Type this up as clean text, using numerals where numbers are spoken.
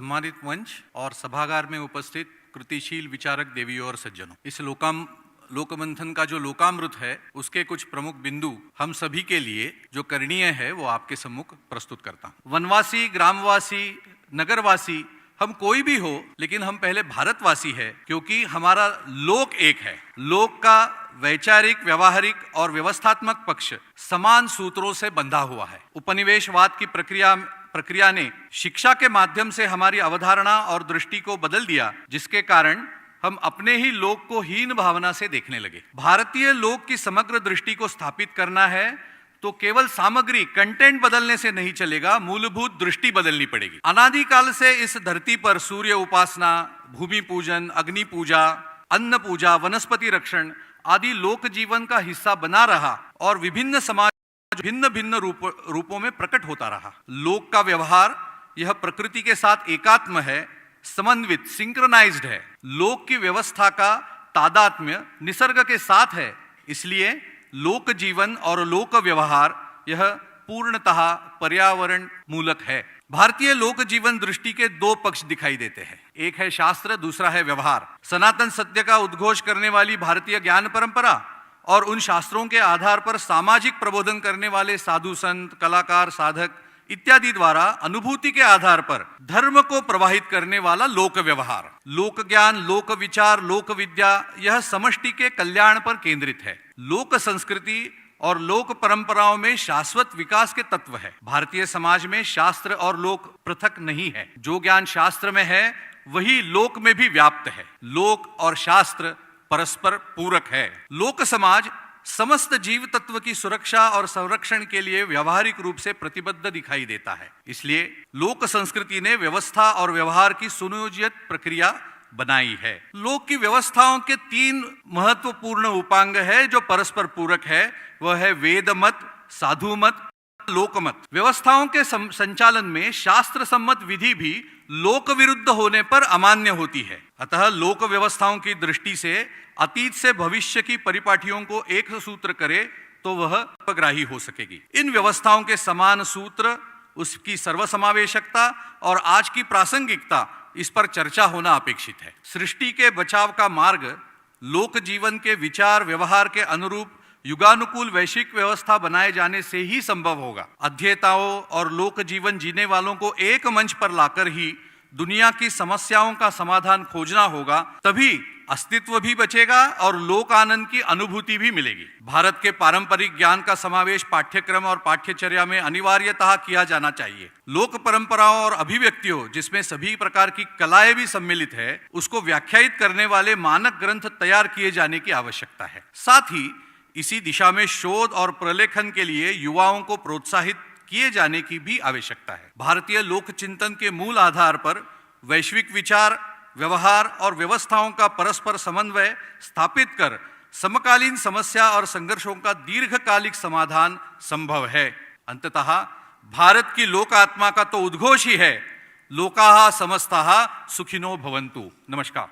सम्मानित मंच और सभागार में उपस्थित कृतिशील विचारक देवियों और सज्जनों, इस लोकमंथन का जो लोकामृत है उसके कुछ प्रमुख बिंदु हम सभी के लिए जो करणीय है वो आपके सम्मुख प्रस्तुत करता हूं। वनवासी, ग्रामवासी, नगरवासी, हम कोई भी हो, लेकिन हम पहले भारतवासी है, क्योंकि हमारा लोक एक है। लोक का वैचारिक, व्यवहारिक और व्यवस्थात्मक पक्ष समान सूत्रों से बंधा हुआ है। उपनिवेशवाद की प्रक्रिया ने शिक्षा के माध्यम से हमारी अवधारणा और दृष्टि को बदल दिया, जिसके कारण हम अपने ही लोक को हीन भावना से देखने लगे। भारतीय लोक की समग्र दृष्टि को स्थापित करना है तो केवल सामग्री, कंटेंट बदलने से नहीं चलेगा, मूलभूत दृष्टि बदलनी पड़ेगी। अनादिकाल से इस धरती पर सूर्य उपासना, भूमि पूजन, अग्नि पूजा, अन्न पूजा, वनस्पति रक्षण आदि लोक जीवन का हिस्सा बना रहा और विभिन्न समाज भिन्न भिन्न रूपों में प्रकट होता रहा। लोक का व्यवहार यह प्रकृति के साथ एकात्म है, समन्वित, सिंक्रोनाइज्ड है। लोक की व्यवस्था का तादात्म्य निसर्ग के साथ है, इसलिए लोक जीवन और लोक व्यवहार यह पूर्णतः पर्यावरण मूलक है। भारतीय लोक जीवन दृष्टि के दो पक्ष दिखाई देते हैं, एक है शास्त्र, दूसरा है व्यवहार। सनातन सत्य का उद्घोष करने वाली भारतीय ज्ञान परंपरा और उन शास्त्रों के आधार पर सामाजिक प्रबोधन करने वाले साधु संत, कलाकार, साधक इत्यादि द्वारा अनुभूति के आधार पर धर्म को प्रवाहित करने वाला लोक व्यवहार, लोक ज्ञान, लोक विचार, लोक विद्या यह समष्टि के कल्याण पर केंद्रित है। लोक संस्कृति और लोक परंपराओं में शाश्वत विकास के तत्व है। भारतीय समाज में शास्त्र और लोक पृथक नहीं है। जो ज्ञान शास्त्र में है वही लोक में भी व्याप्त है। लोक और शास्त्र परस्पर पूरक है। लोक समाज समस्त जीव तत्व की सुरक्षा और संरक्षण के लिए व्यावहारिक रूप से प्रतिबद्ध दिखाई देता है। इसलिए लोक संस्कृति ने व्यवस्था और व्यवहार की सुनियोजित प्रक्रिया बनाई है। लोक की व्यवस्थाओं के तीन महत्वपूर्ण उपांग है जो परस्पर पूरक है, वह है वेद मत, साधु मत, लोकमत। व्यवस्थाओं के संचालन में शास्त्र सम्मत विधि भी लोक विरुद्ध होने पर अमान्य होती है। अतः लोक व्यवस्थाओं की दृष्टि से अतीत से भविष्य की परिपाटियों को एक सूत्र करे तो वह ग्राही हो सकेगी। इन व्यवस्थाओं के समान सूत्र, उसकी सर्वसमावेशकता और आज की प्रासंगिकता, इस पर चर्चा होना अपेक्षित है। सृष्टि के बचाव का मार्ग लोक जीवन के विचार व्यवहार के अनुरूप युगानुकूल वैश्विक व्यवस्था बनाए जाने से ही संभव होगा। अध्येताओं और लोक जीवन जीने वालों को एक मंच पर लाकर ही दुनिया की समस्याओं का समाधान खोजना होगा, तभी अस्तित्व भी बचेगा और लोक आनंद की अनुभूति भी मिलेगी। भारत के पारंपरिक ज्ञान का समावेश पाठ्यक्रम और पाठ्यचर्या में अनिवार्यतः किया जाना चाहिए। लोक परंपराओं और अभिव्यक्तियों, जिसमें सभी प्रकार की कलाएं भी सम्मिलित है, उसको व्याख्यायित करने वाले मानक ग्रंथ तैयार किए जाने की आवश्यकता है। साथ ही इसी दिशा में शोध और प्रलेखन के लिए युवाओं को प्रोत्साहित किए जाने की भी आवश्यकता है। भारतीय लोक चिंतन के मूल आधार पर वैश्विक विचार, व्यवहार और व्यवस्थाओं का परस्पर समन्वय स्थापित कर समकालीन समस्या और संघर्षों का दीर्घकालिक समाधान संभव है। अंततः भारत की लोक आत्मा का तो उद्घोष ही है, लोकाः समस्ताः सुखिनो भवन्तु। नमस्कार।